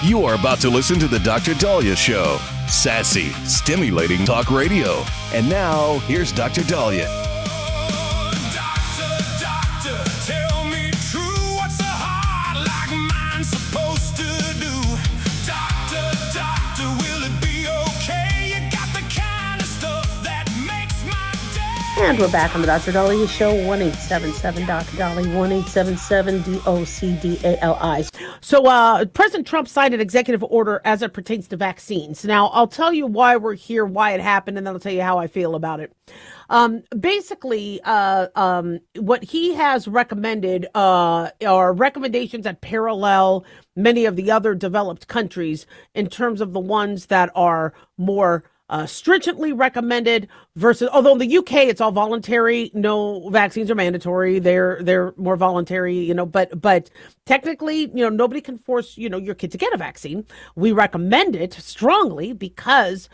You are about to listen to the Dr. Dahlia Show. Sassy, stimulating talk radio. And now, here's Dr. Dahlia. Doctor, tell me true. What's a heart like mine supposed to do? Doctor, will it be okay? You got the kind of stuff that makes my day. And we're back on the Dr. Dahlia Show, 1-877-Dr. Dahlia, 1-877-DOCDALI. So President Trump signed an executive order as it pertains to vaccines. Now, I'll tell you why we're here, why it happened, and then I'll tell you how I feel about it. Basically, what he has recommended are recommendations that parallel many of the other developed countries in terms of the ones that are more stringently recommended versus, although in the UK it's all voluntary, no vaccines are mandatory. They're more voluntary, but technically, nobody can force, your kid to get a vaccine. We recommend it strongly because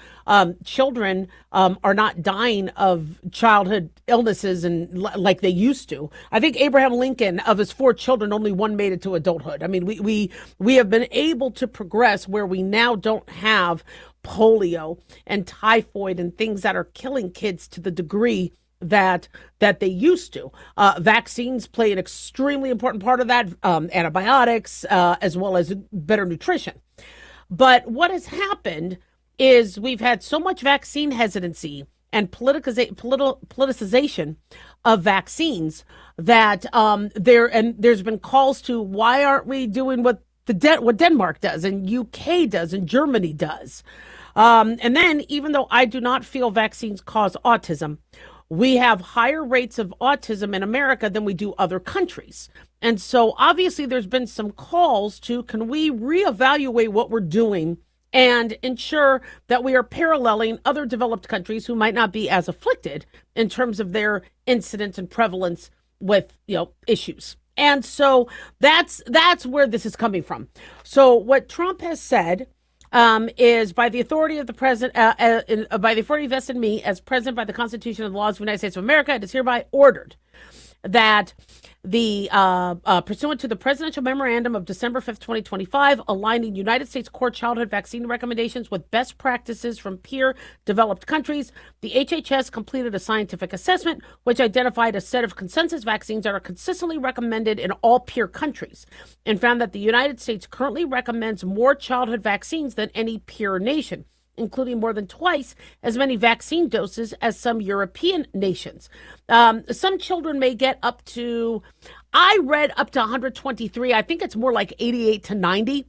children are not dying of childhood illnesses and like they used to. I think Abraham Lincoln, of his 4 children, only one made it to adulthood. I mean, we have been able to progress where we now don't have polio and typhoid and things that are killing kids to the degree that they used to. Vaccines play an extremely important part of that, antibiotics, as well as better nutrition. But what has happened is we've had so much vaccine hesitancy and politicization of vaccines that there's been calls to, why aren't we doing what Denmark does and UK does and Germany does? And then, even though I do not feel vaccines cause autism, we have higher rates of autism in America than we do other countries. And so obviously there's been some calls to, can we reevaluate what we're doing and ensure that we are paralleling other developed countries who might not be as afflicted in terms of their incidence and prevalence with, issues. And so that's where this is coming from. So what Trump has said is, by the authority of the president, by the authority vested in me as president by the Constitution and the laws of the United States of America, it is hereby ordered that the pursuant to the presidential memorandum of December 5th, 2025, aligning United States core childhood vaccine recommendations with best practices from peer developed countries, the HHS completed a scientific assessment which identified a set of consensus vaccines that are consistently recommended in all peer countries and found that the United States currently recommends more childhood vaccines than any peer nation, including more than twice as many vaccine doses as some European nations. Some children may get up to, I read up to 123. I think it's more like 88 to 90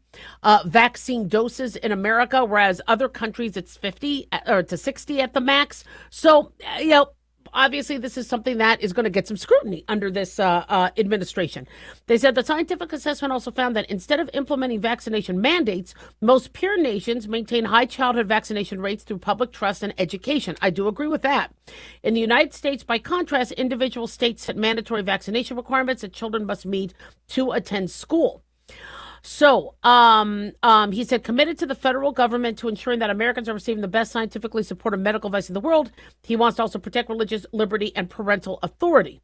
vaccine doses in America, whereas other countries it's 50 or to 60 at the max. So, obviously, this is something that is going to get some scrutiny under this administration. They said the scientific assessment also found that instead of implementing vaccination mandates, most peer nations maintain high childhood vaccination rates through public trust and education. I do agree with that. In the United States, by contrast, individual states set mandatory vaccination requirements that children must meet to attend school. So he said, committed to the federal government to ensuring that Americans are receiving the best scientifically supported medical advice in the world. He wants to also protect religious liberty and parental authority.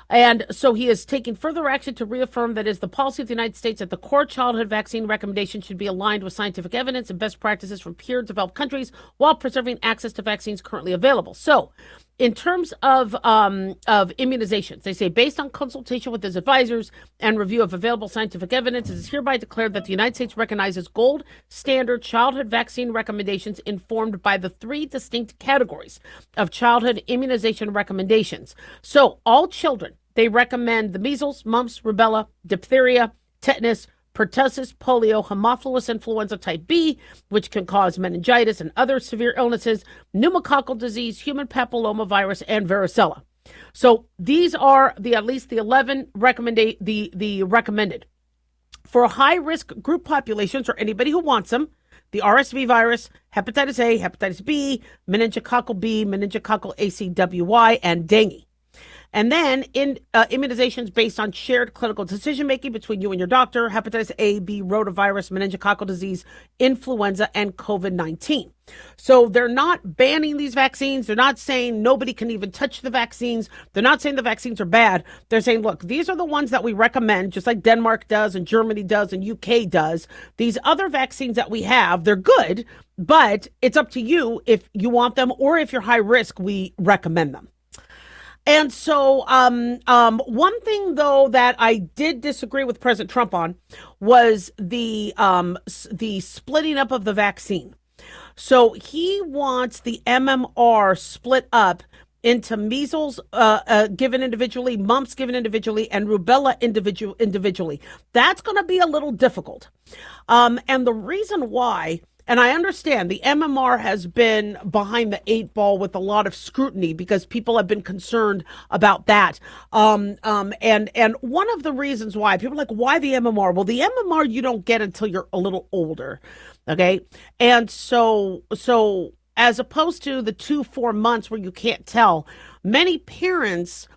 And so he is taking further action to reaffirm that it is the policy of the United States that the core childhood vaccine recommendation should be aligned with scientific evidence and best practices from peer developed countries while preserving access to vaccines currently available. So in terms of immunizations, they say, based on consultation with his advisors and review of available scientific evidence, it is hereby declared that the United States recognizes gold standard childhood vaccine recommendations informed by the 3 distinct categories of childhood immunization recommendations. So all children, they recommend the measles, mumps, rubella, diphtheria, tetanus, pertussis, polio, Haemophilus influenza type B, which can cause meningitis and other severe illnesses, pneumococcal disease, human papillomavirus, and varicella. So these are at least the 11 recommended. For high-risk group populations or anybody who wants them, the RSV virus, hepatitis A, hepatitis B, meningococcal B, meningococcal ACWY, and dengue. And then immunizations based on shared clinical decision making between you and your doctor, hepatitis A, B, rotavirus, meningococcal disease, influenza, and COVID-19. So they're not banning these vaccines. They're not saying nobody can even touch the vaccines. They're not saying the vaccines are bad. They're saying, look, these are the ones that we recommend, just like Denmark does and Germany does and UK does. These other vaccines that we have, they're good, but it's up to you if you want them, or if you're high risk, we recommend them. And so one thing, though, that I did disagree with President Trump on was the splitting up of the vaccine. So he wants the MMR split up into measles given individually, mumps given individually, and rubella individually. That's going to be a little difficult. And the reason why, and I understand the MMR has been behind the 8 ball with a lot of scrutiny because people have been concerned about that. And one of the reasons why people are like, why the MMR? Well, the MMR you don't get until you're a little older. Okay. And so as opposed to the 2-4 months where you can't tell, many parents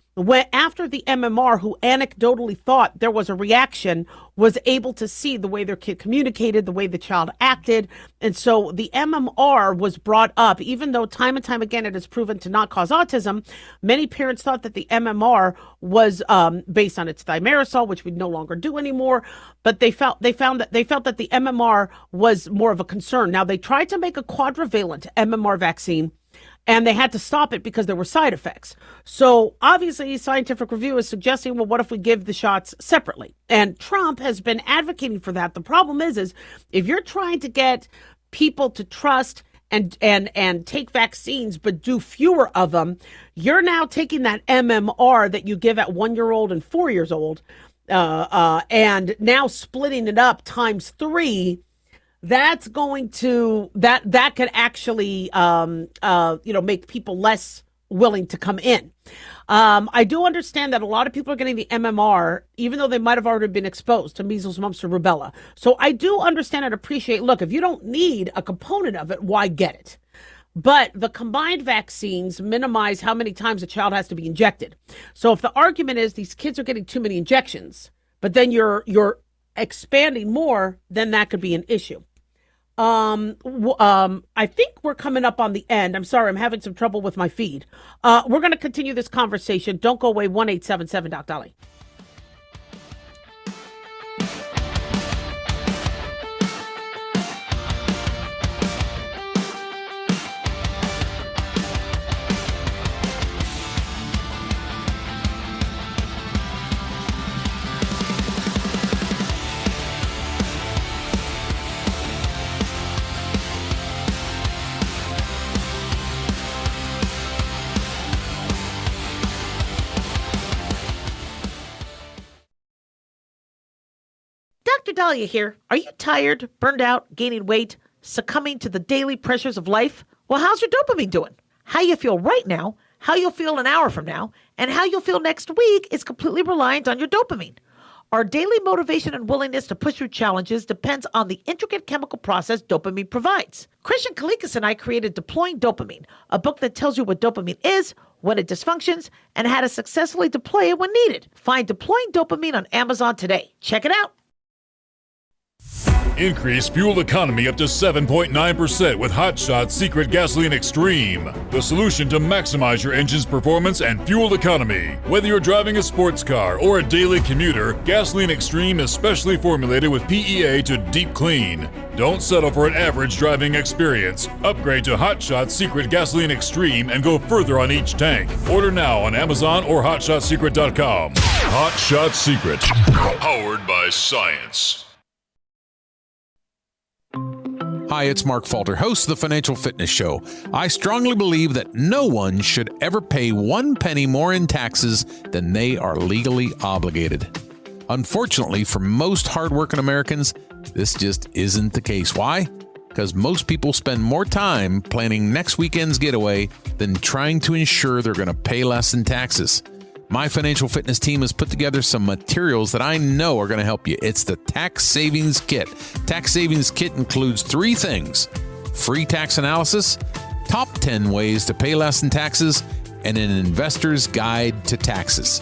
after the MMR who anecdotally thought there was a reaction was able to see the way their kid communicated, the way the child acted. And so the MMR was brought up, even though time and time again it is proven to not cause autism. Many parents thought that the MMR was based on its thimerosal, which we no longer do anymore. But they felt that the MMR was more of a concern. Now, they tried to make a quadrivalent MMR vaccine, and they had to stop it because there were side effects. So obviously, scientific review is suggesting, well, what if we give the shots separately? And Trump has been advocating for that. The problem is if you're trying to get people to trust and take vaccines, but do fewer of them, you're now taking that MMR that you give at 1-year-old and 4 years old, and now splitting it up times 3. That's going to that could actually make people less willing to come in. I do understand that a lot of people are getting the MMR, even though they might have already been exposed to measles, mumps, or rubella. So I do understand and appreciate, look, if you don't need a component of it, why get it? But the combined vaccines minimize how many times a child has to be injected. So if the argument is these kids are getting too many injections, but then you're expanding more, then that could be an issue. I think we're coming up on the end. I'm sorry, I'm having some trouble with my feed. We're going to continue this conversation. Don't go away. 1-877-Doc-Dolly. Dr. Dahlia here. Are you tired, burned out, gaining weight, succumbing to the daily pressures of life? Well, how's your dopamine doing? How you feel right now, how you'll feel an hour from now, and how you'll feel next week is completely reliant on your dopamine. Our daily motivation and willingness to push through challenges depends on the intricate chemical process dopamine provides. Christian Kalikas and I created Deploying Dopamine, a book that tells you what dopamine is, when it dysfunctions, and how to successfully deploy it when needed. Find Deploying Dopamine on Amazon today. Check it out. Increase fuel economy up to 7.9% with Hot Shot Secret Gasoline Extreme. The solution to maximize your engine's performance and fuel economy. Whether you're driving a sports car or a daily commuter, Gasoline Extreme is specially formulated with PEA to deep clean. Don't settle for an average driving experience. Upgrade to Hot Shot Secret Gasoline Extreme and go further on each tank. Order now on Amazon or HotShotSecret.com. Hot Shot Secret. Powered by science. Hi, it's Mark Falter, host of the Financial Fitness Show. I strongly believe that no one should ever pay 1 penny more in taxes than they are legally obligated. Unfortunately, for most hardworking Americans, this just isn't the case. Why? Because most people spend more time planning next weekend's getaway than trying to ensure they're going to pay less in taxes. My financial fitness team has put together some materials that I know are going to help you. It's the Tax Savings Kit. Tax Savings Kit includes 3 things: free tax analysis, top 10 ways to pay less in taxes, and an investor's guide to taxes.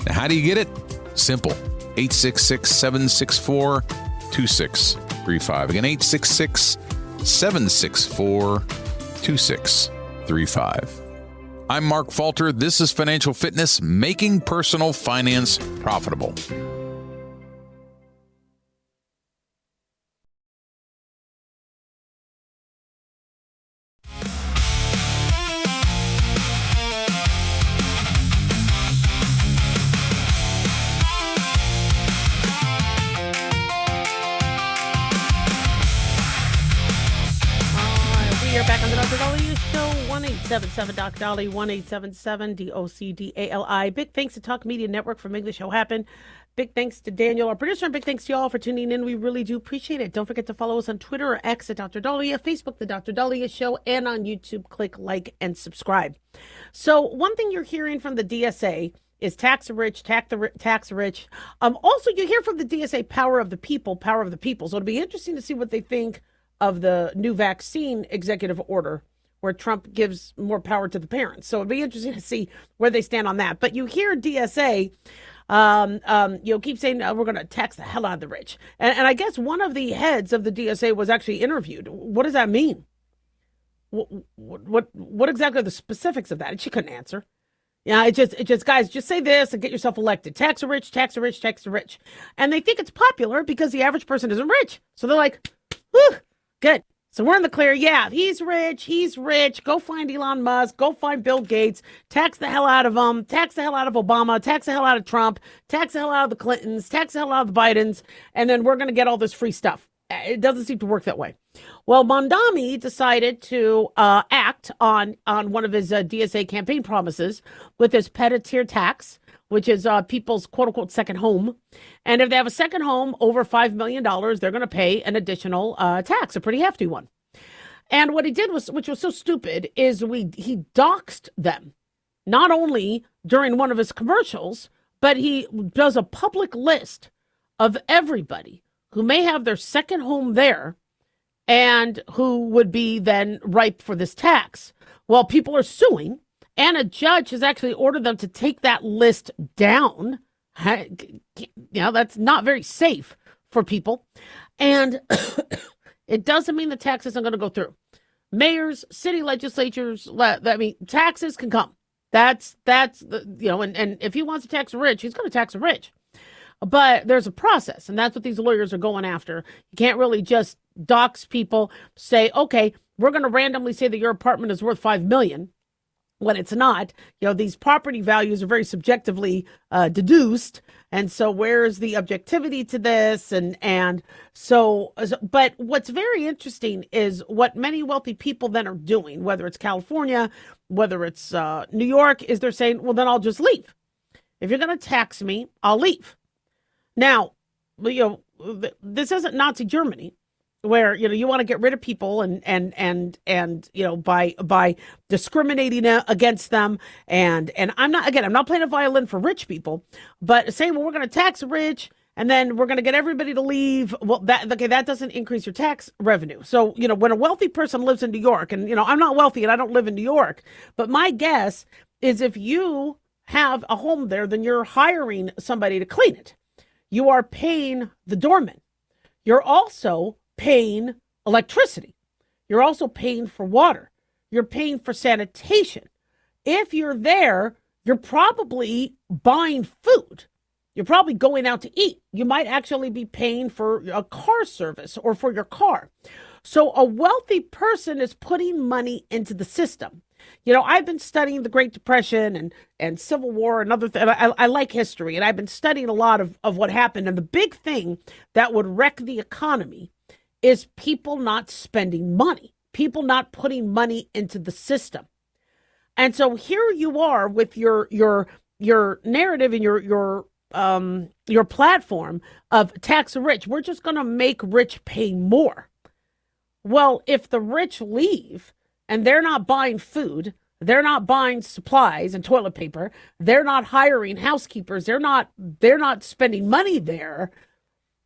Now, how do you get it? Simple. 866-764-2635. Again, 866-764-2635. I'm Mark Falter. This is Financial Fitness, making personal finance profitable. Back on the Dr. Dolly Show, 1-877-Doc Dolly, 1-877-DOCDALI. Big thanks to Talk Media Network for making the show happen. Big thanks to Daniel, our producer, and big thanks to y'all for tuning in. We really do appreciate it. Don't forget to follow us on Twitter or X at Dr. Dahlia, Facebook, The Dr. Dahlia Show, and on YouTube. Click like and subscribe. So one thing you're hearing from the DSA is tax the rich, tax rich. Also, you hear from the DSA, power of the people, power of the people. So it'll be interesting to see what they think of the new vaccine executive order where Trump gives more power to the parents. So it'd be interesting to see where they stand on that. But you hear DSA, keep saying we're going to tax the hell out of the rich. And I guess one of the heads of the DSA was actually interviewed. What does that mean? What exactly are the specifics of that? And she couldn't answer. Yeah, it just guys, just say this and get yourself elected. Tax the rich, tax the rich, tax the rich. And they think it's popular because the average person isn't rich. So they're like, whew, good. So we're in the clear. Yeah, he's rich. He's rich. Go find Elon Musk. Go find Bill Gates. Tax the hell out of them. Tax the hell out of Obama. Tax the hell out of Trump. Tax the hell out of the Clintons. Tax the hell out of the Bidens. And then we're going to get all this free stuff. It doesn't seem to work that way. Well, Mondami decided to act on one of his DSA campaign promises with his pet-a-tier tax, which is people's quote-unquote second home. And if they have a second home over $5 million, they're going to pay an additional tax, a pretty hefty one. And what he did was, which was so stupid, is he doxed them, not only during one of his commercials, but he does a public list of everybody who may have their second home there and who would be then ripe for this tax. Well, people are suing, and a judge has actually ordered them to take that list down. That's not very safe for people. And it doesn't mean the tax isn't going to go through. Mayors, city legislatures, taxes can come. And if he wants to tax the rich, he's going to tax the rich. But there's a process, and that's what these lawyers are going after. You can't really just dox people, say, okay, we're going to randomly say that your apartment is worth $5 million when it's not. These property values are very subjectively deduced. And so where's the objectivity to this? But what's very interesting is what many wealthy people then are doing, whether it's California, whether it's New York, is they're saying, well, then I'll just leave. If you're going to tax me, I'll leave. Now, this isn't Nazi Germany, where you want to get rid of people and by discriminating against them, and I'm not playing a violin for rich people, but saying, well, we're going to tax the rich and then we're going to get everybody to leave. Well, that doesn't increase your tax revenue. So when a wealthy person lives in New York, and I'm not wealthy and I don't live in New York, but my guess is if you have a home there, then you're hiring somebody to clean it. You are paying the doorman. You're also paying electricity. You're also paying for water. You're paying for sanitation. If you're there, you're probably buying food. You're probably going out to eat. You might actually be paying for a car service or for your car. So a wealthy person is putting money into the system. I've been studying the Great Depression and Civil War and other things. I like history, and I've been studying a lot of what happened. And the big thing that would wreck the economy is people not spending money, people not putting money into the system. And so here you are with your narrative and your platform of tax the rich. We're just going to make rich pay more. Well, if the rich leave and they're not buying food, they're not buying supplies and toilet paper, they're not hiring housekeepers, they're not spending money there,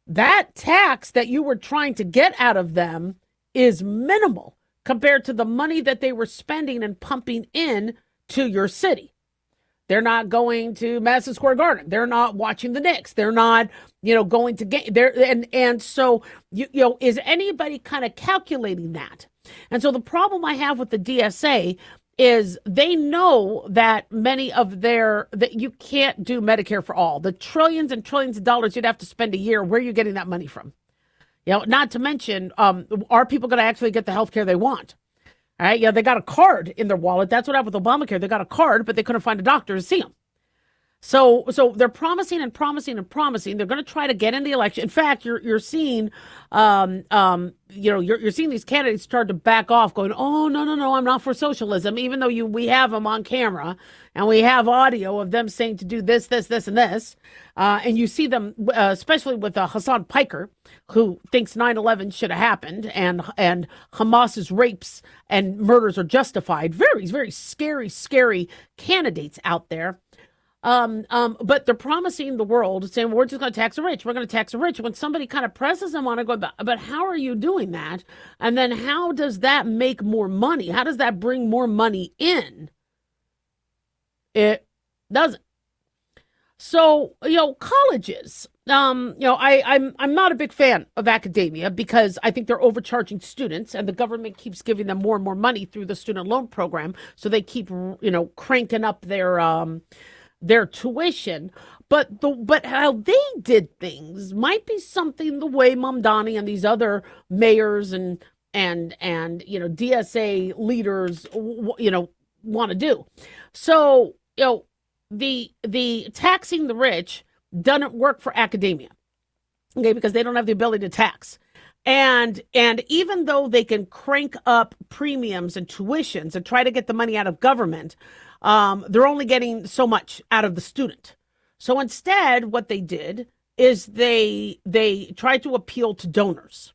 that tax that you were trying to get out of them is minimal compared to the money that they were spending and pumping in to your city. They're not going to Madison Square Garden. They're not watching the Knicks. They're not, going to game there. And so, is anybody kind of calculating that? And so the problem I have with the DSA is they know that that you can't do Medicare for all. The trillions and trillions of dollars you'd have to spend a year, where are you getting that money from? Not to mention, are people going to actually get the health care they want? All right. Yeah, they got a card in their wallet. That's what happened with Obamacare. They got a card, but they couldn't find a doctor to see them. So they're promising and promising and promising. They're going to try to get in the election. In fact, you're seeing, you're seeing these candidates start to back off, going, "Oh, no, I'm not for socialism," even though we have them on camera and we have audio of them saying to do this, and this. And you see them, especially with Hassan Piker, who thinks 9/11 should have happened and Hamas's rapes and murders are justified. Very, very scary candidates out there. But they're promising the world, saying, we're just going to tax the rich. We're going to tax the rich. When somebody kind of presses them on it, go, but how are you doing that? And then how does that make more money? How does that bring more money in? It doesn't. So, colleges, I'm not a big fan of academia because I think they're overcharging students and the government keeps giving them more and more money through the student loan program. So they keep, cranking up their tuition, but how they did things might be something the way Mamdani and these other mayors and DSA leaders want to do. So the taxing the rich doesn't work for academia, okay, because they don't have the ability to tax. And even though they can crank up premiums and tuitions and try to get the money out of government, they're only getting so much out of the student. So instead, what they did is they tried to appeal to donors.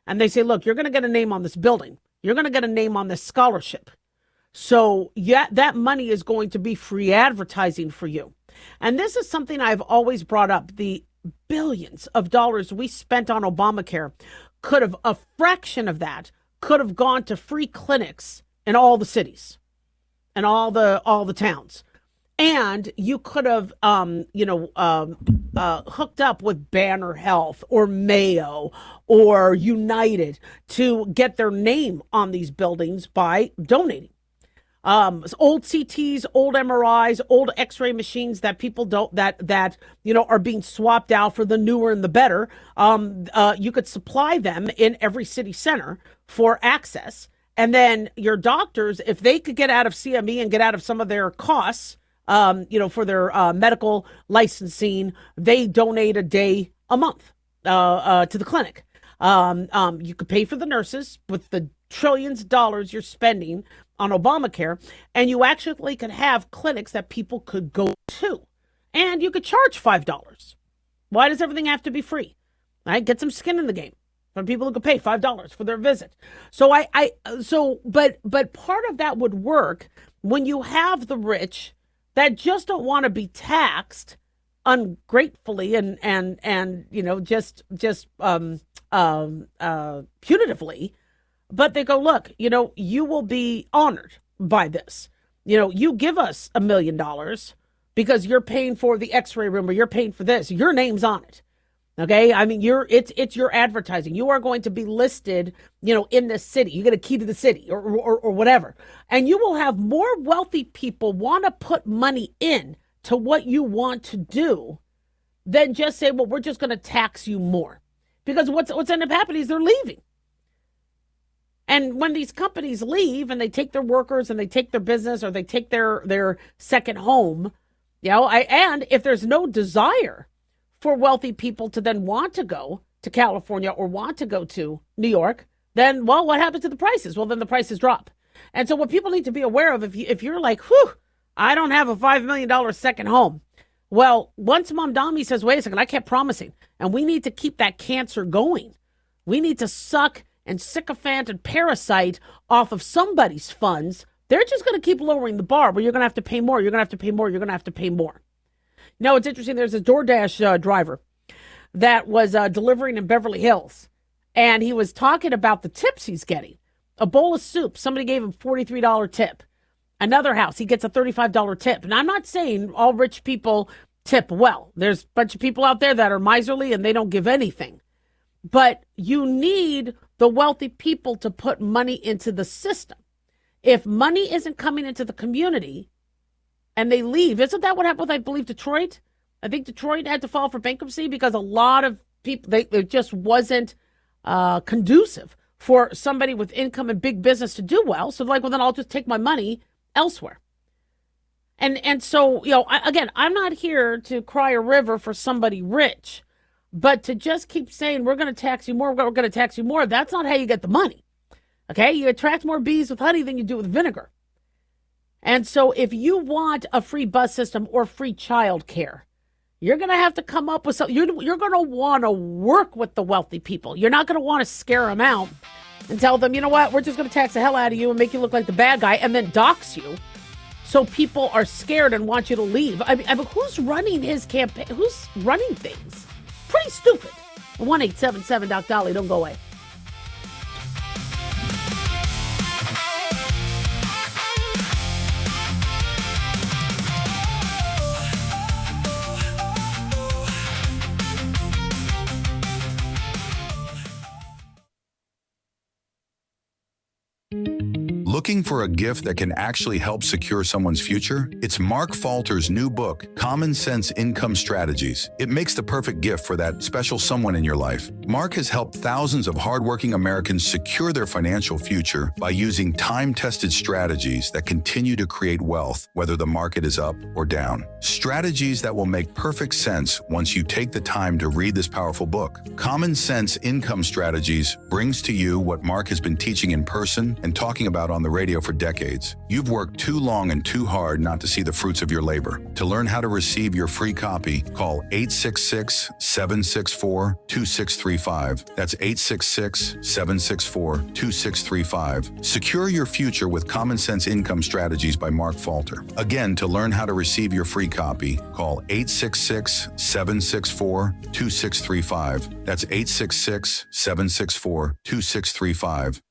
And they say, look, you're going to get a name on this building. You're going to get a name on this scholarship. So that money is going to be free advertising for you. And this is something I've always brought up. The billions of dollars we spent on Obamacare a fraction of that could have gone to free clinics in all the cities and all the towns. And you could have, hooked up with Banner Health or Mayo or United to get their name on these buildings by donating. Old CTs, old MRIs, old X-ray machines that people are being swapped out for the newer and the better. You could supply them in every city center for access. And then your doctors, if they could get out of CME and get out of some of their costs, for their medical licensing, they donate a day a month to the clinic. You could pay for the nurses with the trillions of dollars you're spending on Obamacare, and you actually could have clinics that people could go to, and you could charge $5. Why does everything have to be free? Right? Get some skin in the game for people who could pay $5 for their visit. But part of that would work when you have the rich that just don't want to be taxed ungratefully and punitively. But they go, look, you will be honored by this. You give us $1 million because you're paying for the X-ray room or you're paying for this. Your name's on it. Okay. I mean, it's your advertising. You are going to be listed, in this city. You get a key to the city or whatever. And you will have more wealthy people want to put money in to what you want to do than just say, well, we're just going to tax you more. Because what's ended up happening is they're leaving. And when these companies leave and they take their workers and they take their business or they take their second home, and if there's no desire for wealthy people to then want to go to California or want to go to New York, then, well, what happens to the prices? Well, then the prices drop. And so what people need to be aware of, if you're like, I don't have a $5 million second home. Well, once Mamdani says, wait a second, I kept promising, and we need to keep that cancer going. We need to suck and sycophant and parasite off of somebody's funds. They're just going to keep lowering the bar, but you're going to have to pay more. You're going to have to pay more. You're going to have to pay more. Now, it's interesting. There's a DoorDash driver that was delivering in Beverly Hills, and he was talking about the tips he's getting. A bowl of soup. Somebody gave him $43 tip. Another house, he gets a $35 tip. And I'm not saying all rich people tip well. There's a bunch of people out there that are miserly and they don't give anything. But you need the wealthy people to put money into the system. If money isn't coming into the community and they leave, isn't that what happened with, I believe, Detroit? I think Detroit had to file for bankruptcy because a lot of people, it just wasn't conducive for somebody with income and big business to do well. So like, well, then I'll just take my money elsewhere. And so, again, I'm not here to cry a river for somebody rich, but to just keep saying, we're going to tax you more, we're going to tax you more, that's not how you get the money. Okay? You attract more bees with honey than you do with vinegar. And so if you want a free bus system or free child care, you're going to have to come up with something. You're going to want to work with the wealthy people. You're not going to want to scare them out and tell them, you know what, we're just going to tax the hell out of you and make you look like the bad guy and then dox you. So people are scared and want you to leave. I mean, who's running his campaign? Who's running things? Pretty stupid. 1-877-Doc-Dolly. Don't go away. Looking for a gift that can actually help secure someone's future? It's Mark Falter's new book, Common Sense Income Strategies. It makes the perfect gift for that special someone in your life. Mark has helped thousands of hardworking Americans secure their financial future by using time-tested strategies that continue to create wealth, whether the market is up or down. Strategies that will make perfect sense once you take the time to read this powerful book. Common Sense Income Strategies brings to you what Mark has been teaching in person and talking about on the radio for decades. You've worked too long and too hard not to see the fruits of your labor. To learn how to receive your free copy, call 866-764-2635. That's 866-764-2635. Secure your future with Common Sense Income Strategies by Mark Falter. Again, to learn how to receive your free copy, call 866-764-2635. That's 866-764-2635.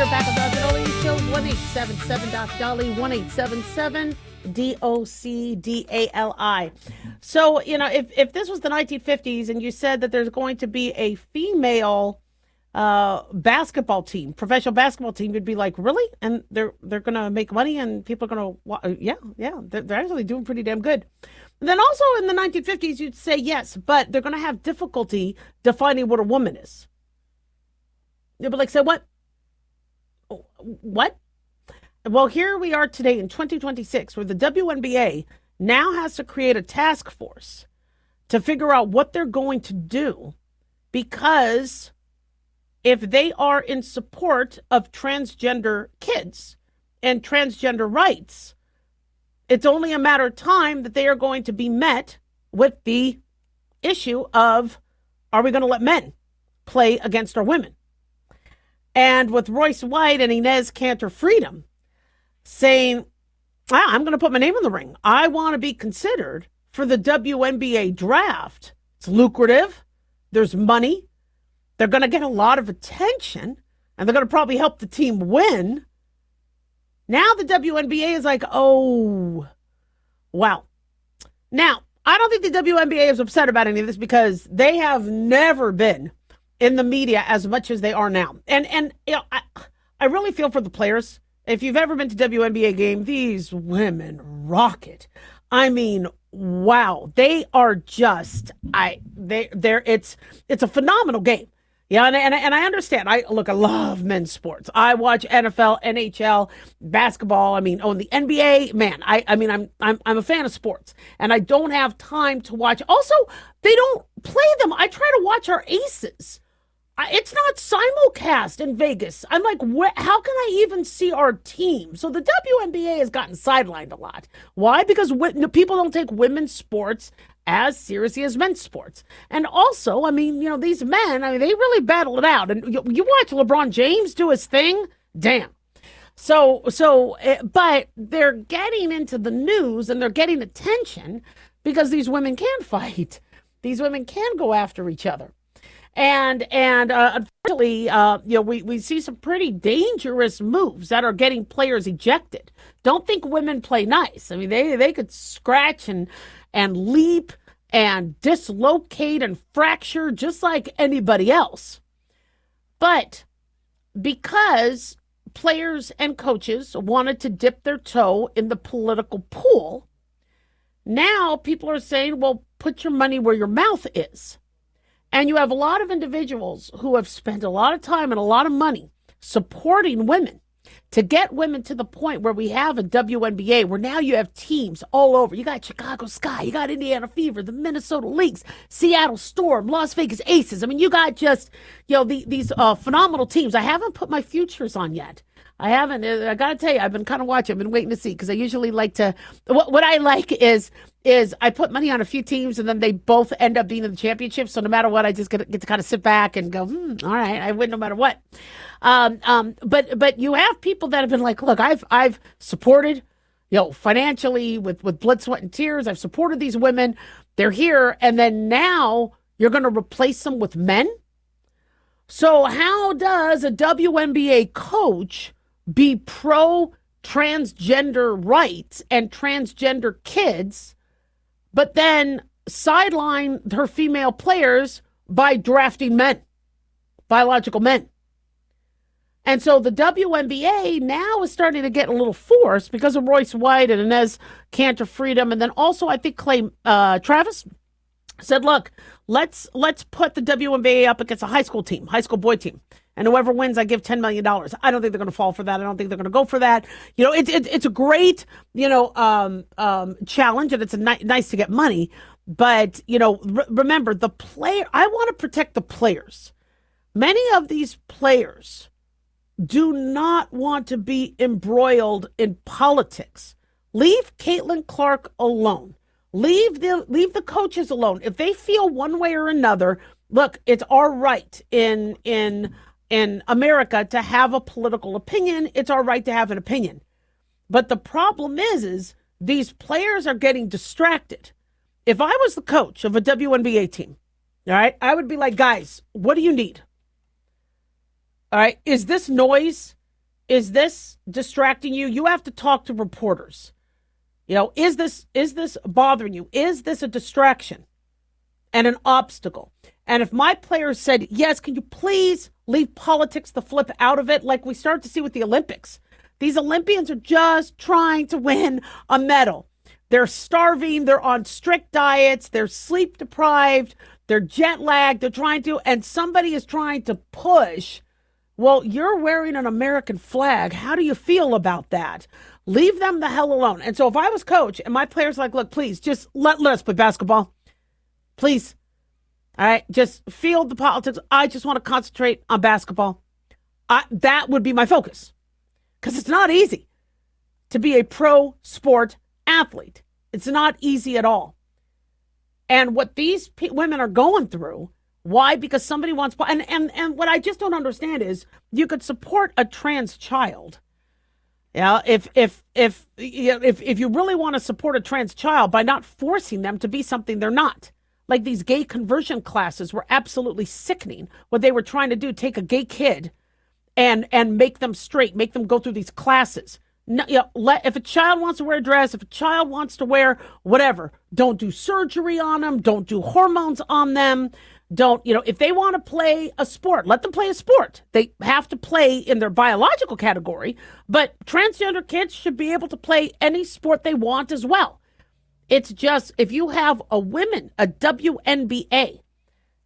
Back on Dr. Dolly Show, 1-877-Doc-Dolly, 1-877-DOC-DALI. So, if this was the 1950s and you said that there's going to be a female basketball team, professional basketball team, you'd be like, really? And they're going to make money and people are going to, yeah, they're actually doing pretty damn good. And then also in the 1950s, you'd say yes, but they're going to have difficulty defining what a woman is. You'll be like, say what? What? Well, here we are today in 2026, where the WNBA now has to create a task force to figure out what they're going to do, because if they are in support of transgender kids and transgender rights, it's only a matter of time that they are going to be met with the issue of, are we going to let men play against our women? And with Royce White and Inez Cantor Freedom saying, I'm going to put my name in the ring. I want to be considered for the WNBA draft. It's lucrative. There's money. They're going to get a lot of attention, and they're going to probably help the team win. Now the WNBA is like, oh, wow. Now, I don't think the WNBA is upset about any of this, because they have never been in the media as much as they are now. And I really feel for the players. If you've ever been to WNBA game, these women rock it. I mean, wow. They are just, it's a phenomenal game. Yeah, and I understand. I love men's sports. I watch NFL, NHL, basketball. In the NBA, man, I'm a fan of sports, and I don't have time to watch. Also, they don't play them. I try to watch our aces. It's not simulcast in Vegas. I'm like, how can I even see our team? So the WNBA has gotten sidelined a lot. Why? Because people don't take women's sports as seriously as men's sports. And also, these men, they really battle it out. And you watch LeBron James do his thing, damn. But they're getting into the news and they're getting attention because these women can fight. These women can go after each other. And unfortunately, we see some pretty dangerous moves that are getting players ejected. Don't think women play nice. I mean, they could scratch and leap and dislocate and fracture just like anybody else. But because players and coaches wanted to dip their toe in the political pool, now people are saying, well, put your money where your mouth is. And you have a lot of individuals who have spent a lot of time and a lot of money supporting women to get women to the point where we have a WNBA, where now you have teams all over. You got Chicago Sky, you got Indiana Fever, the Minnesota Lynx, Seattle Storm, Las Vegas Aces. I mean, you got just, these phenomenal teams. I haven't put my futures on yet. I haven't. I got to tell you, I've been kind of watching. I've been waiting to see because I usually like to. What I like is I put money on a few teams and then they both end up being in the championship. So no matter what, I just get to kind of sit back and go, all right, I win no matter what. But you have people that have been like, look, I've supported, financially with blood, sweat, and tears. I've supported these women. They're here, and then now you're going to replace them with men. So how does a WNBA coach be pro-transgender rights and transgender kids, but then sideline her female players by drafting men, biological men? And so the WNBA now is starting to get a little forced because of Royce White and Inez Cantor Freedom. And then also I think Clay Travis said, look, let's put the WNBA up against a high school boy team. And whoever wins, I give $10 million. I don't think they're going to fall for that. I don't think they're going to go for that. It's a great, challenge, and it's nice to get money. But, remember, the player, I want to protect the players. Many of these players do not want to be embroiled in politics. Leave Caitlin Clark alone. Leave the coaches alone. If they feel one way or another, look, it's our right in America to have a political opinion. It's our right to have an opinion. But the problem is these players are getting distracted. If I was the coach of a WNBA team, all right, I would be like, guys, what do you need? All right, is this noise? Is this distracting you? You have to talk to reporters. Is this bothering you? Is this a distraction and an obstacle? And if my players said, yes, can you please leave politics, the flip out of it, like we start to see with the Olympics? These Olympians are just trying to win a medal. They're starving. They're on strict diets. They're sleep deprived. They're jet lagged. They're trying to, and somebody is trying to push, well, you're wearing an American flag. How do you feel about that? Leave them the hell alone. And so if I was coach and my players like, look, please just let us play basketball. Please. All right. Just field the politics. I just want to concentrate on basketball. That would be my focus, because it's not easy to be a pro sport athlete. It's not easy at all. And what these women are going through, why? Because somebody wants, and what I just don't understand is you could support a trans child. Yeah, if you really want to support a trans child by not forcing them to be something they're not. Like these gay conversion classes were absolutely sickening. What they were trying to do, take a gay kid and make them straight, make them go through these classes. No, if a child wants to wear a dress, if a child wants to wear whatever, don't do surgery on them, don't do hormones on them. Don't, if they want to play a sport, let them play a sport. They have to play in their biological category, but transgender kids should be able to play any sport they want as well. It's just, if you have a WNBA,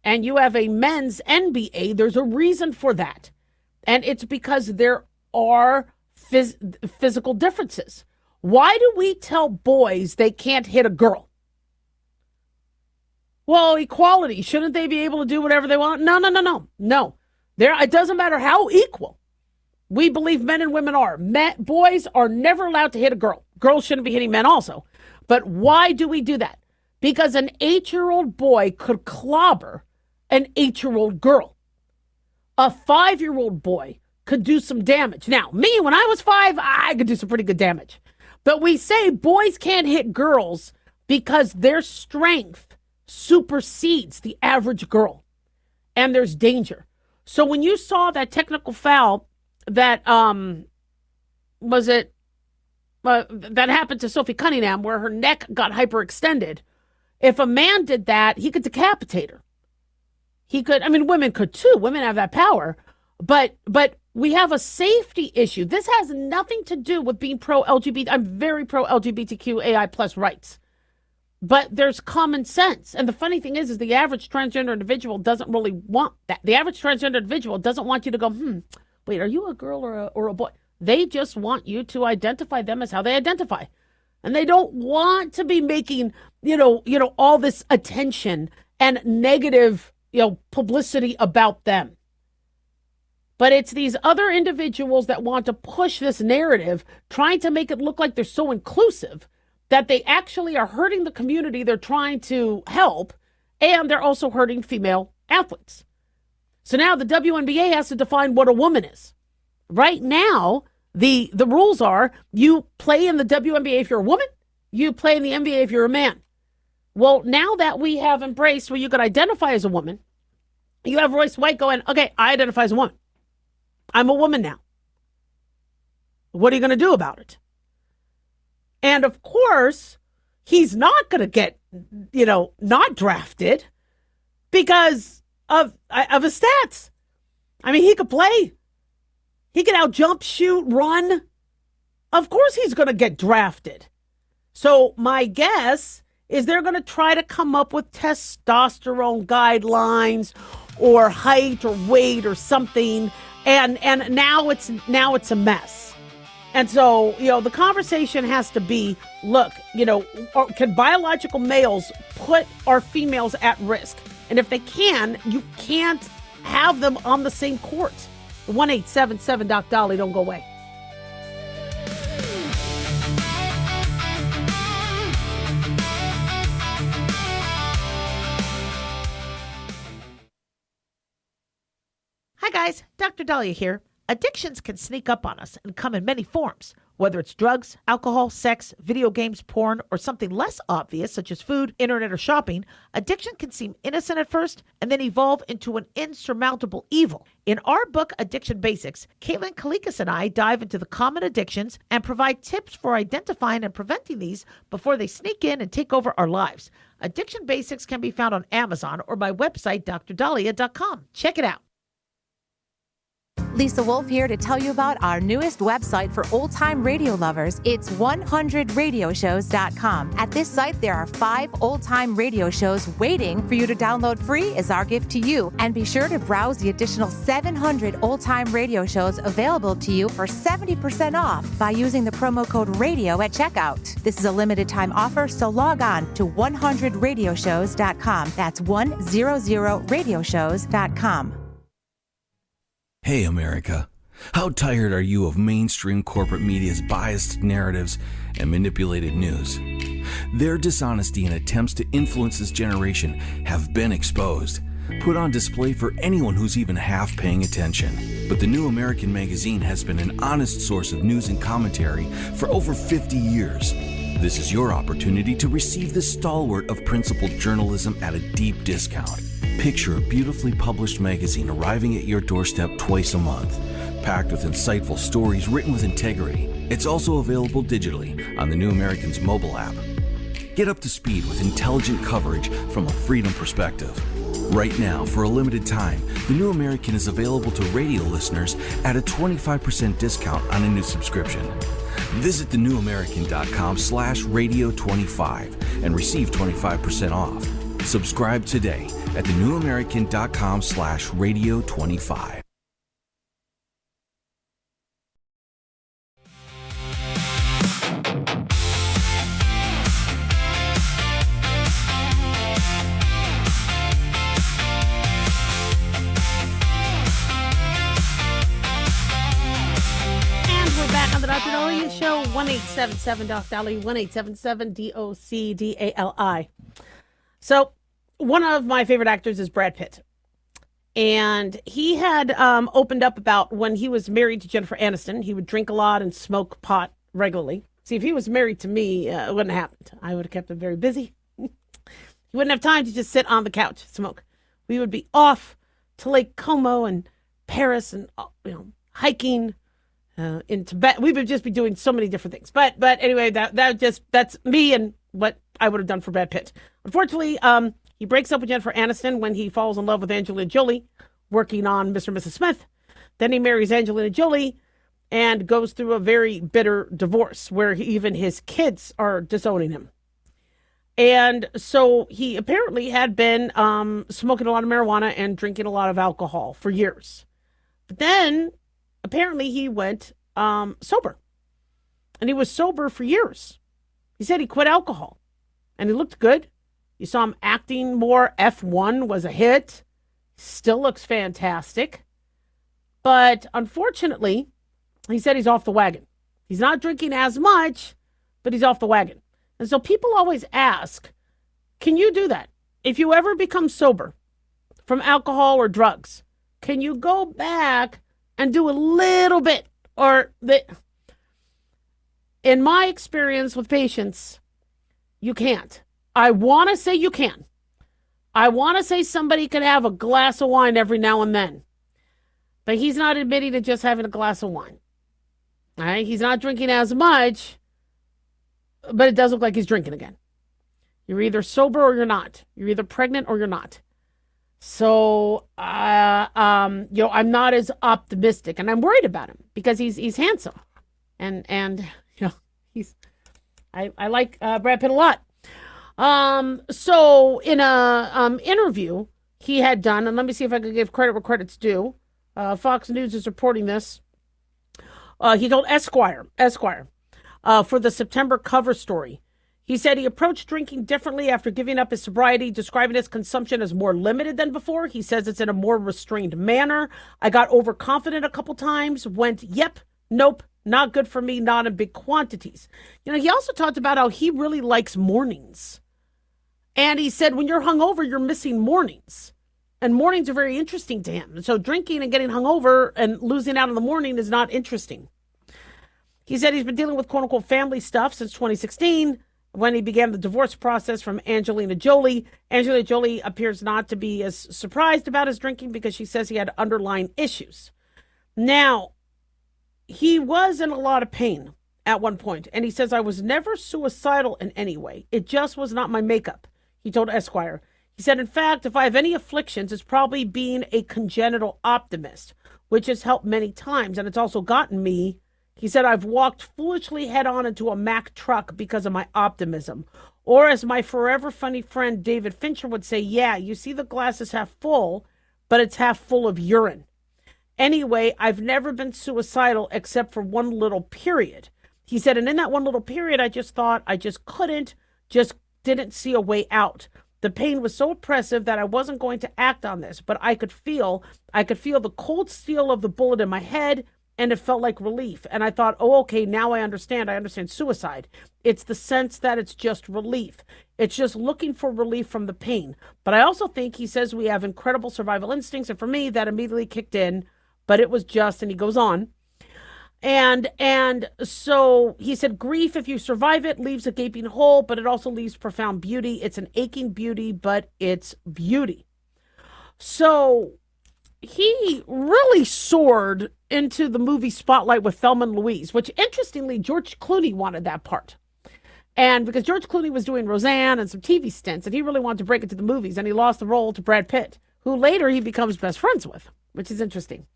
and you have a men's NBA, there's a reason for that. And it's because there are physical differences. Why do we tell boys they can't hit a girl? Well, equality. Shouldn't they be able to do whatever they want? No. It doesn't matter how equal we believe men and women are. Boys are never allowed to hit a girl. Girls shouldn't be hitting men also. But why do we do that? Because an 8-year-old boy could clobber an 8-year-old girl. A 5-year-old boy could do some damage. Now, me, when I was 5, I could do some pretty good damage. But we say boys can't hit girls because their strength supersedes the average girl. And there's danger. So when you saw that technical foul that, that happened to Sophie Cunningham, where her neck got hyperextended, if a man did that, he could decapitate her. He could, I mean, women could too. Women have that power. But we have a safety issue. This has nothing to do with being pro-LGBT. I'm very pro-LGBTQAI plus rights. But there's common sense. And the funny thing is the average transgender individual doesn't really want that. The average transgender individual doesn't want you to go, wait, are you a girl or a boy? They just want you to identify them as how they identify. And they don't want to be making, all this attention and negative, publicity about them. But it's these other individuals that want to push this narrative, trying to make it look like they're so inclusive that they actually are hurting the community they're trying to help, and they're also hurting female athletes. So now the WNBA has to define what a woman is. Right now, the rules are you play in the WNBA if you're a woman, you play in the NBA if you're a man. Well, now that we have embraced where you could identify as a woman, you have Royce White going, okay, I identify as a woman. I'm a woman now. What are you going to do about it? And of course, he's not going to get, not drafted because of his stats. I mean, he could play. He can out-jump, shoot, run. Of course he's going to get drafted. So my guess is they're going to try to come up with testosterone guidelines or height or weight or something. And now it's a mess. And so, the conversation has to be, look, can biological males put our females at risk? And if they can, you can't have them on the same court. 1-877-Doc-Dolly, don't go away. Hi guys, Dr. Dahlia here. Addictions can sneak up on us and come in many forms. Whether it's drugs, alcohol, sex, video games, porn, or something less obvious such as food, internet, or shopping, addiction can seem innocent at first and then evolve into an insurmountable evil. In our book, Addiction Basics, Caitlin Kalikas and I dive into the common addictions and provide tips for identifying and preventing these before they sneak in and take over our lives. Addiction Basics can be found on Amazon or my website, drdahlia.com. Check it out. Lisa Wolf here to tell you about our newest website for old-time radio lovers. It's 100radioshows.com. At this site, there are 5 old-time radio shows waiting for you to download free as our gift to you. And be sure to browse the additional 700 old-time radio shows available to you for 70% off by using the promo code RADIO at checkout. This is a limited-time offer, so log on to 100radioshows.com. That's 100radioshows.com. Hey, America. How tired are you of mainstream corporate media's biased narratives and manipulated news? Their dishonesty and attempts to influence this generation have been exposed, put on display for anyone who's even half paying attention. But the New American Magazine has been an honest source of news and commentary for over 50 years. This is your opportunity to receive the stalwart of principled journalism at a deep discount. Picture a beautifully published magazine arriving at your doorstep twice a month, packed with insightful stories written with integrity. It's also available digitally on the New American's mobile app. Get up to speed with intelligent coverage from a freedom perspective. Right now, for a limited time, the New American is available to radio listeners at a 25% discount on a new subscription. Visit thenewamerican.com/radio25 and receive 25% off. Subscribe today at thenewamerican.com/radio25. Dr. Dahlia Show, 1-877-Doc-Dolly, 1-877-DOCDALI. So, one of my favorite actors is Brad Pitt. And he had opened up about when he was married to Jennifer Aniston. He would drink a lot and smoke pot regularly. See, if he was married to me, it wouldn't have happened. I would have kept him very busy. He wouldn't have time to just sit on the couch and smoke. We would be off to Lake Como and Paris and hiking in Tibet. We would just be doing so many different things. But anyway, that's me and what I would have done for Brad Pitt. Unfortunately, he breaks up with Jennifer Aniston when he falls in love with Angelina Jolie, working on Mr. and Mrs. Smith. Then he marries Angelina Jolie and goes through a very bitter divorce where even his kids are disowning him. And so he apparently had been smoking a lot of marijuana and drinking a lot of alcohol for years. But then apparently he went sober. And he was sober for years. He said he quit alcohol. And he looked good. You saw him acting more. F1 was a hit. Still looks fantastic. But unfortunately, he said he's off the wagon. He's not drinking as much, but he's off the wagon. And so people always ask, can you do that? If you ever become sober from alcohol or drugs, can you go back and do a little bit? In my experience with patients, you can't. I want to say you can. I want to say somebody can have a glass of wine every now and then. But he's not admitting to just having a glass of wine. All right? He's not drinking as much, but it does look like he's drinking again. You're either sober or you're not. You're either pregnant or you're not. So, I'm not as optimistic, and I'm worried about him because he's handsome, and I like Brad Pitt a lot. So in a interview he had done, and let me see if I can give credit where credit's due. Fox News is reporting this. He told Esquire, for the September cover story. He said he approached drinking differently after giving up his sobriety, describing his consumption as more limited than before. He says it's in a more restrained manner. I got overconfident a couple times, went, yep, nope, not good for me, not in big quantities. He also talked about how he really likes mornings. And he said when you're hungover, you're missing mornings. And mornings are very interesting to him. And so drinking and getting hungover and losing out in the morning is not interesting. He said he's been dealing with quote-unquote family stuff since 2016. When he began the divorce process from Angelina Jolie. Angelina Jolie appears not to be as surprised about his drinking because she says he had underlying issues. Now, he was in a lot of pain at one point, and he says, I was never suicidal in any way. It just was not my makeup, he told Esquire. He said, in fact, if I have any afflictions, it's probably being a congenital optimist, which has helped many times, and it's also gotten me. He said, I've walked foolishly head on into a Mack truck because of my optimism. Or as my forever funny friend David Fincher would say, yeah, you see the glass is half full, but it's half full of urine. Anyway, I've never been suicidal except for one little period. He said, and in that one little period, I just thought I just didn't see a way out. The pain was so oppressive that I wasn't going to act on this, but I could feel the cold steel of the bullet in my head. And it felt like relief. And I thought, oh, okay, now I understand. I understand suicide. It's the sense that it's just relief. It's just looking for relief from the pain. But I also think he says we have incredible survival instincts. And for me, that immediately kicked in. But it was just, and he goes on. And so he said, grief, if you survive it, leaves a gaping hole, but it also leaves profound beauty. It's an aching beauty, but it's beauty. So he really soared into the movie spotlight with Thelma and Louise, which interestingly, George Clooney wanted that part. And because George Clooney was doing Roseanne and some TV stints, and he really wanted to break it to the movies, and he lost the role to Brad Pitt, who later he becomes best friends with, which is interesting.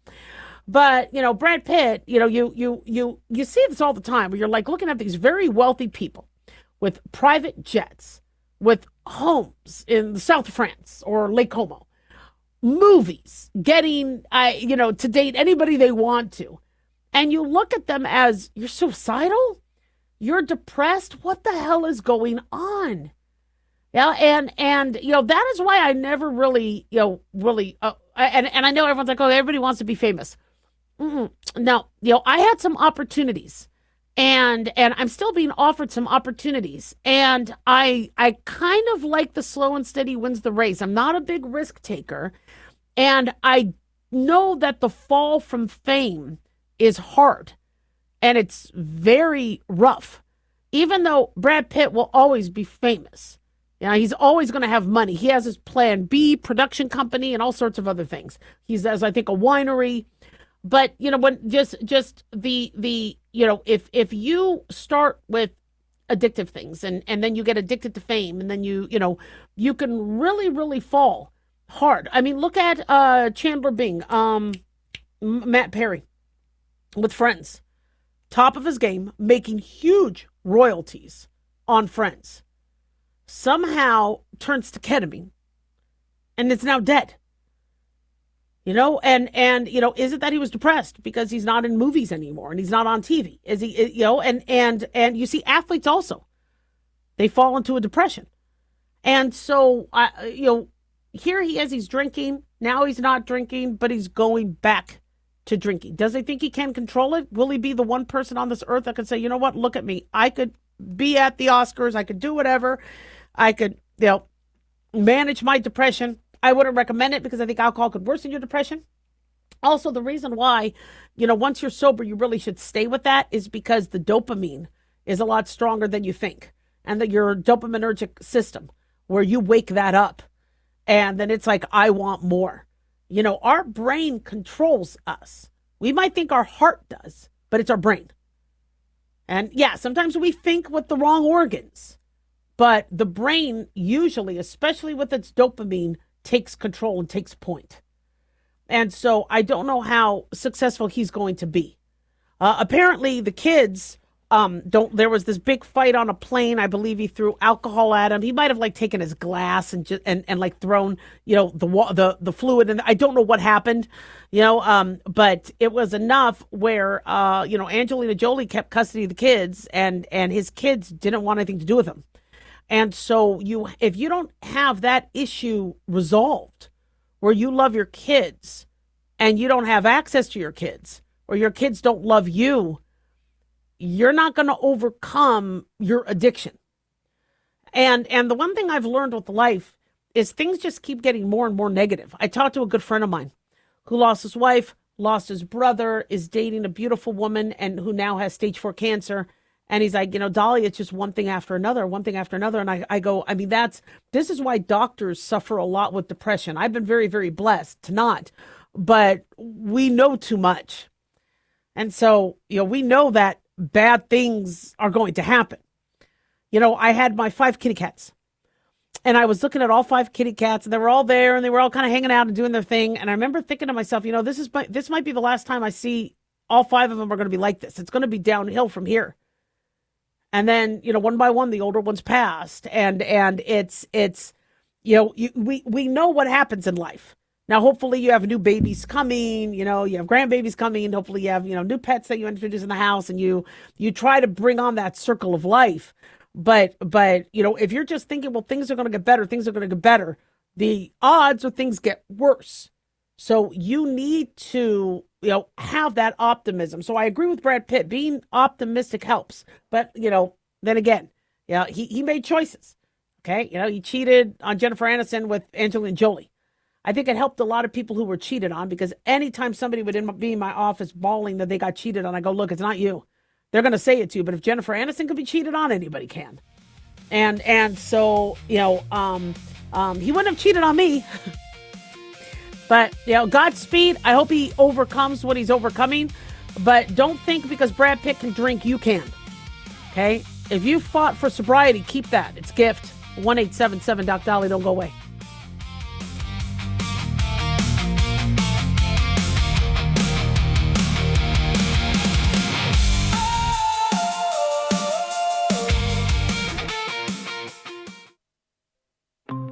But, Brad Pitt, you see this all the time where you're like looking at these very wealthy people with private jets, with homes in the south of France or Lake Como, movies, getting, to date anybody they want to. And you look at them as, you're suicidal? You're depressed? What the hell is going on? Yeah, and that is why I never really, and I know everyone's like, oh, everybody wants to be famous. No, I had some opportunities. And I'm still being offered some opportunities. And I kind of like the slow and steady wins the race. I'm not a big risk taker. And I know that the fall from fame is hard and it's very rough, even though Brad Pitt will always be famous. You know, he's always going to have money. He has his Plan B production company and all sorts of other things. He has, I think, a winery. But, you know, when just the you know, if you start with addictive things and then you get addicted to fame and then you know, you can really, really fall hard. I mean, look at Chandler Bing, Matt Perry with Friends. Top of his game, making huge royalties on Friends. Somehow turns to ketamine and it's now dead. You know, and you know, is it that he was depressed because he's not in movies anymore and he's not on TV? Is he, you know, and you see athletes also, they fall into a depression. And so, you know, here he is, he's drinking. Now he's not drinking, but he's going back to drinking. Does he think he can control it? Will he be the one person on this earth that can say, you know what, look at me. I could be at the Oscars. I could do whatever. I could, you know, manage my depression. I wouldn't recommend it because I think alcohol could worsen your depression. Also, the reason why, you know, once you're sober, you really should stay with that is because the dopamine is a lot stronger than you think. And that your dopaminergic system, where you wake that up and then it's like, I want more. You know, our brain controls us. We might think our heart does, but it's our brain. And yeah, sometimes we think with the wrong organs, but the brain usually, especially with its dopamine, takes control and takes point. And so I don't know how successful he's going to be. Apparently the kids there was this big fight on a plane. I believe he threw alcohol at him. He might have like taken his glass and like thrown, you know, the fluid. And I don't know what happened, you know, but it was enough where, you know, Angelina Jolie kept custody of the kids and his kids didn't want anything to do with him. And so if you don't have that issue resolved, where you love your kids and you don't have access to your kids, or your kids don't love you, you're not going to overcome your addiction. And the one thing I've learned with life is things just keep getting more and more negative. I talked to a good friend of mine who lost his wife, lost his brother, is dating a beautiful woman, and who now has stage 4 cancer. And he's like, you know, Dolly, it's just one thing after another. And I go, I mean, this is why doctors suffer a lot with depression. I've been very, very blessed to not, but we know too much. And so, you know, we know that bad things are going to happen. You know, I had my 5 kitty cats and I was looking at all 5 kitty cats and they were all there and they were all kind of hanging out and doing their thing. And I remember thinking to myself, you know, this might be the last time I see all 5 of them are going to be like this. It's going to be downhill from here. And then, you know, one by one, the older ones passed. And it's, you know, we know what happens in life. Now, hopefully you have new babies coming, you know, you have grandbabies coming. Hopefully you have, you know, new pets that you introduce in the house and you try to bring on that circle of life. But, you know, if you're just thinking, well, things are going to get better, the odds are things get worse. So you need to, you know, have that optimism. So I agree with Brad Pitt. Being optimistic helps. But, you know, then again, you know, he made choices. Okay. You know, he cheated on Jennifer Aniston with Angelina Jolie. I think it helped a lot of people who were cheated on, because anytime somebody would be in my office bawling that they got cheated on, I go, look, it's not you. They're going to say it to you. But if Jennifer Aniston could be cheated on, anybody can. And so, you know, he wouldn't have cheated on me. But, you know, Godspeed. I hope he overcomes what he's overcoming. But don't think because Brad Pitt can drink, you can. Okay? If you fought for sobriety, keep that. It's gift. 1-877 Doc Dolly. Don't go away.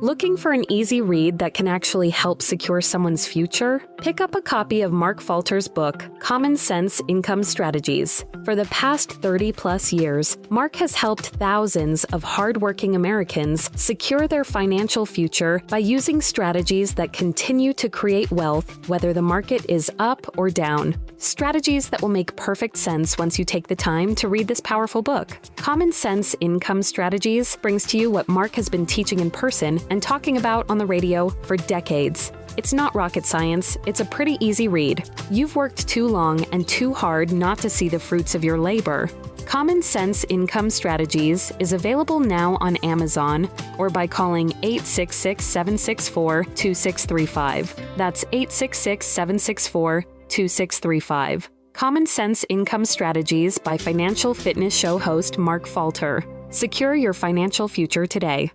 Looking for an easy read that can actually help secure someone's future? Pick up a copy of Mark Falter's book, Common Sense Income Strategies. For the past 30-plus years, Mark has helped thousands of hardworking Americans secure their financial future by using strategies that continue to create wealth, whether the market is up or down. Strategies that will make perfect sense once you take the time to read this powerful book. Common Sense Income Strategies brings to you what Mark has been teaching in person and talking about on the radio for decades. It's not rocket science, it's a pretty easy read. You've worked too long and too hard not to see the fruits of your labor. Common Sense Income Strategies is available now on Amazon or by calling 866-764-2635. That's 866-764-2635. Common Sense Income Strategies by Financial Fitness Show host Mark Falter. Secure your financial future today.